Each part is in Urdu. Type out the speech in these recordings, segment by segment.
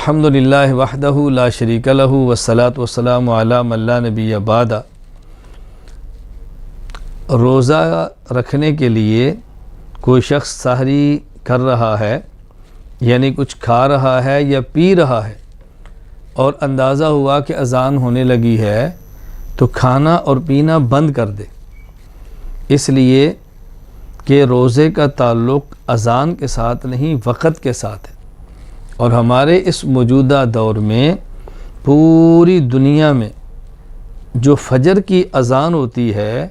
الحمدللہ وحدہ لا شریک لہ والصلاۃ والسلام علی من لا نبی بعدہ۔ روزہ رکھنے کے لیے کوئی شخص سحری کر رہا ہے، یعنی کچھ کھا رہا ہے یا پی رہا ہے، اور اندازہ ہوا کہ اذان ہونے لگی ہے تو کھانا اور پینا بند کر دے، اس لیے کہ روزے کا تعلق اذان کے ساتھ نہیں وقت کے ساتھ ہے۔ اور ہمارے اس موجودہ دور میں پوری دنیا میں جو فجر کی اذان ہوتی ہے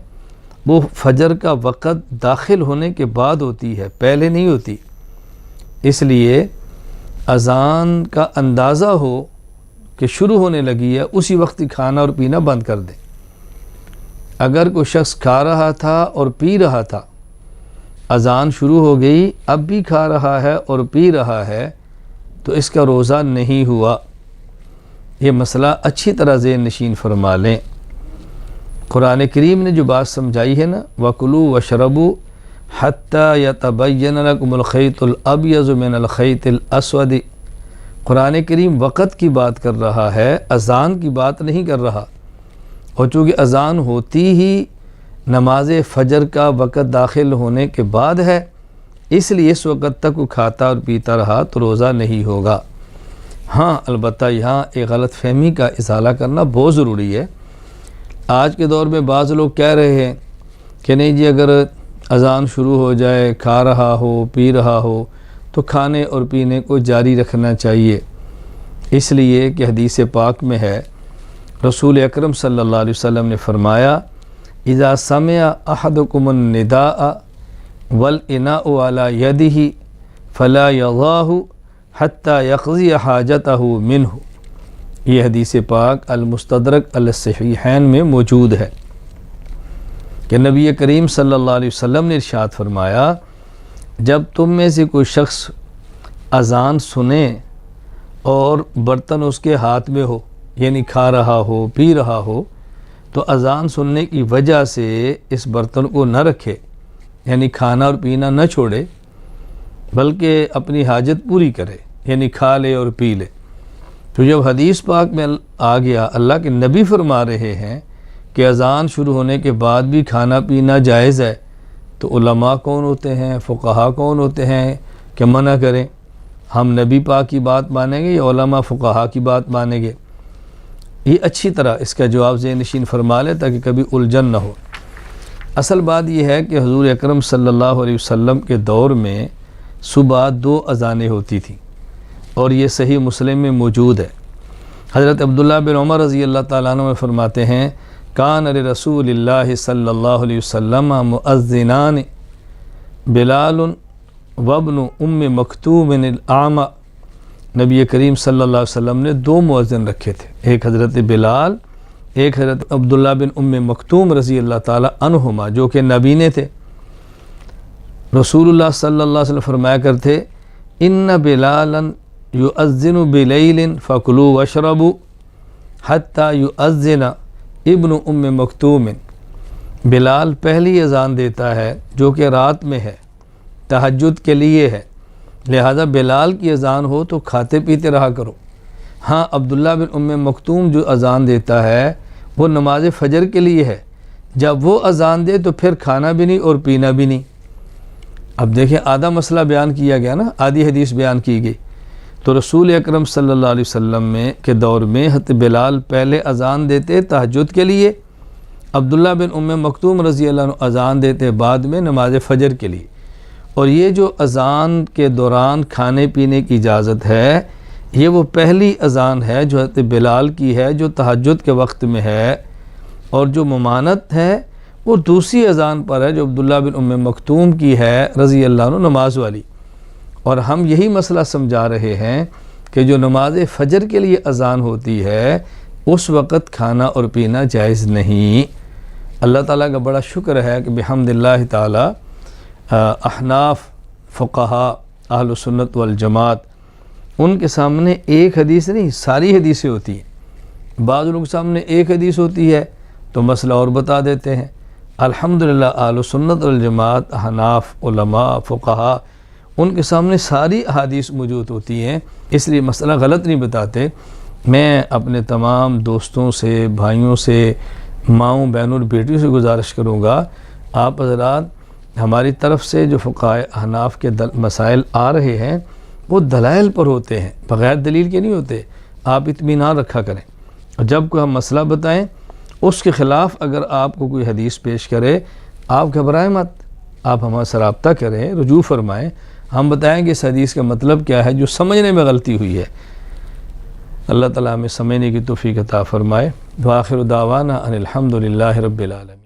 وہ فجر کا وقت داخل ہونے کے بعد ہوتی ہے، پہلے نہیں ہوتی۔ اس لیے اذان کا اندازہ ہو کہ شروع ہونے لگی ہے، اسی وقت کھانا اور پینا بند کر دے۔ اگر کوئی شخص کھا رہا تھا اور پی رہا تھا، اذان شروع ہو گئی، اب بھی کھا رہا ہے اور پی رہا ہے، تو اس کا روزہ نہیں ہوا۔ یہ مسئلہ اچھی طرح ذہن نشین فرما لیں۔ قرآن کریم نے جو بات سمجھائی ہے نا، وَكُلُوا وَاشْرَبُوا حَتَّى يَتَبَيَّنَ لَكُمُ الْخَيْطُ الْأَبْيَضُ مِنَ الْخَيْطِ الْأَسْوَدِ، قرآن کریم وقت کی بات کر رہا ہے، اذان کی بات نہیں کر رہا۔ اور چونکہ اذان ہوتی ہی نماز فجر کا وقت داخل ہونے کے بعد ہے، اس لیے اس وقت تک وہ کھاتا اور پیتا رہا تو روزہ نہیں ہوگا۔ ہاں البتہ یہاں ایک غلط فہمی کا ازالہ کرنا بہت ضروری ہے۔ آج کے دور میں بعض لوگ کہہ رہے ہیں کہ نہیں جی، اگر اذان شروع ہو جائے، کھا رہا ہو پی رہا ہو تو کھانے اور پینے کو جاری رکھنا چاہیے، اس لیے کہ حدیث پاک میں ہے، رسول اکرم صلی اللہ علیہ وسلم نے فرمایا، اذا سمع احدکم النداء والاناء علی یدہ فلا یضعہ حتی یقضی حاجتہ منہ۔ یہ حدیث پاک المستدرک علی الصحیحین میں موجود ہے کہ نبی کریم صلی اللہ علیہ وسلم نے ارشاد فرمایا، جب تم میں سے کوئی شخص اذان سنے اور برتن اس کے ہاتھ میں ہو، یعنی کھا رہا ہو پی رہا ہو، تو اذان سننے کی وجہ سے اس برتن کو نہ رکھے، یعنی کھانا اور پینا نہ چھوڑے، بلکہ اپنی حاجت پوری کرے، یعنی کھا لے اور پی لے۔ تو جب حدیث پاک میں آ گیا، اللہ کے نبی فرما رہے ہیں کہ اذان شروع ہونے کے بعد بھی کھانا پینا جائز ہے، تو علماء کون ہوتے ہیں، فقہا کون ہوتے ہیں کہ منع کریں؟ ہم نبی پاک کی بات مانیں گے یا علماء فقہا کی بات مانیں گے؟ یہ اچھی طرح اس کا جواب ذہن نشین فرما لے تاکہ کبھی الجھن نہ ہو۔ اصل بات یہ ہے کہ حضور اکرم صلی اللہ علیہ وسلم کے دور میں صبح 2 اذانیں ہوتی تھیں، اور یہ صحیح مسلم میں موجود ہے۔ حضرت عبداللہ بن عمر رضی اللہ تعالیٰ عنہ فرماتے ہیں، کان رسول اللہ صلی اللہ علیہ وسلم مؤذنان بلال وابن ام مکتوم الاعمى، نبی کریم صلی اللہ علیہ وسلم نے 2 مؤذن رکھے تھے، ایک حضرت بلال، ایک حضرت عبداللہ بن ام مکتوم رضی اللہ تعالیٰ عنہما، جو کہ نبینے تھے۔ رسول اللہ صلی اللہ علیہ وسلم فرمایا کرتے، ان بلالا یؤذن بلیل فکلوا واشربوا حتی یؤذن ابن ام مکتوم، بلال پہلی اذان دیتا ہے جو کہ رات میں ہے، تہجد کے لیے ہے، لہذا بلال کی اذان ہو تو کھاتے پیتے رہا کرو۔ ہاں عبداللہ بن ام مکتوم جو اذان دیتا ہے وہ نماز فجر کے لیے ہے، جب وہ اذان دے تو پھر کھانا بھی نہیں اور پینا بھی نہیں۔ اب دیکھیں آدھا مسئلہ بیان کیا گیا نا، آدھی حدیث بیان کی گئی۔ تو رسول اکرم صلی اللہ علیہ وسلم کے دور میں حضرت بلال پہلے اذان دیتے تہجد کے لیے، عبداللہ بن ام مکتوم رضی اللہ عنہ اذان دیتے بعد میں نماز فجر کے لیے۔ اور یہ جو اذان کے دوران کھانے پینے کی اجازت ہے، یہ وہ پہلی اذان ہے جو حضرت بلال کی ہے، جو تہجد کے وقت میں ہے، اور جو ممانت ہے وہ دوسری اذان پر ہے جو عبداللہ بن ام مکتوم کی ہے رضی اللہ عنہ، نماز والی۔ اور ہم یہی مسئلہ سمجھا رہے ہیں کہ جو نماز فجر کے لیے اذان ہوتی ہے اس وقت کھانا اور پینا جائز نہیں۔ اللہ تعالیٰ کا بڑا شکر ہے کہ بحمد اللہ تعالیٰ احناف فقہا اہل سنت والجماعت، ان کے سامنے ایک حدیث نہیں ساری حدیثیں ہوتی ہیں۔ بعض لوگوں کے سامنے ایک حدیث ہوتی ہے تو مسئلہ اور بتا دیتے ہیں۔ الحمدللہ اہل سنت والجماعت، احناف، علماء، فقہا، ان کے سامنے ساری احادیث موجود ہوتی ہیں، اس لیے مسئلہ غلط نہیں بتاتے۔ میں اپنے تمام دوستوں سے، بھائیوں سے، ماؤں بہنوں اور بیٹیوں سے گزارش کروں گا، آپ حضرات ہماری طرف سے جو فقہائے احناف کے مسائل آ رہے ہیں وہ دلائل پر ہوتے ہیں، بغیر دلیل کے نہیں ہوتے۔ آپ اطمینان رکھا کریں، اور جب کوئی ہم مسئلہ بتائیں اس کے خلاف اگر آپ کو کوئی حدیث پیش کرے، آپ گھبرائیں مت، آپ ہمارے سے رابطہ کریں، رجوع فرمائیں، ہم بتائیں کہ اس حدیث کا مطلب کیا ہے جو سمجھنے میں غلطی ہوئی ہے۔ اللہ تعالیٰ ہمیں سمجھنے کی توفیق عطا فرمائے۔ وآخر دعوانا ان الحمد للہ رب العالمین۔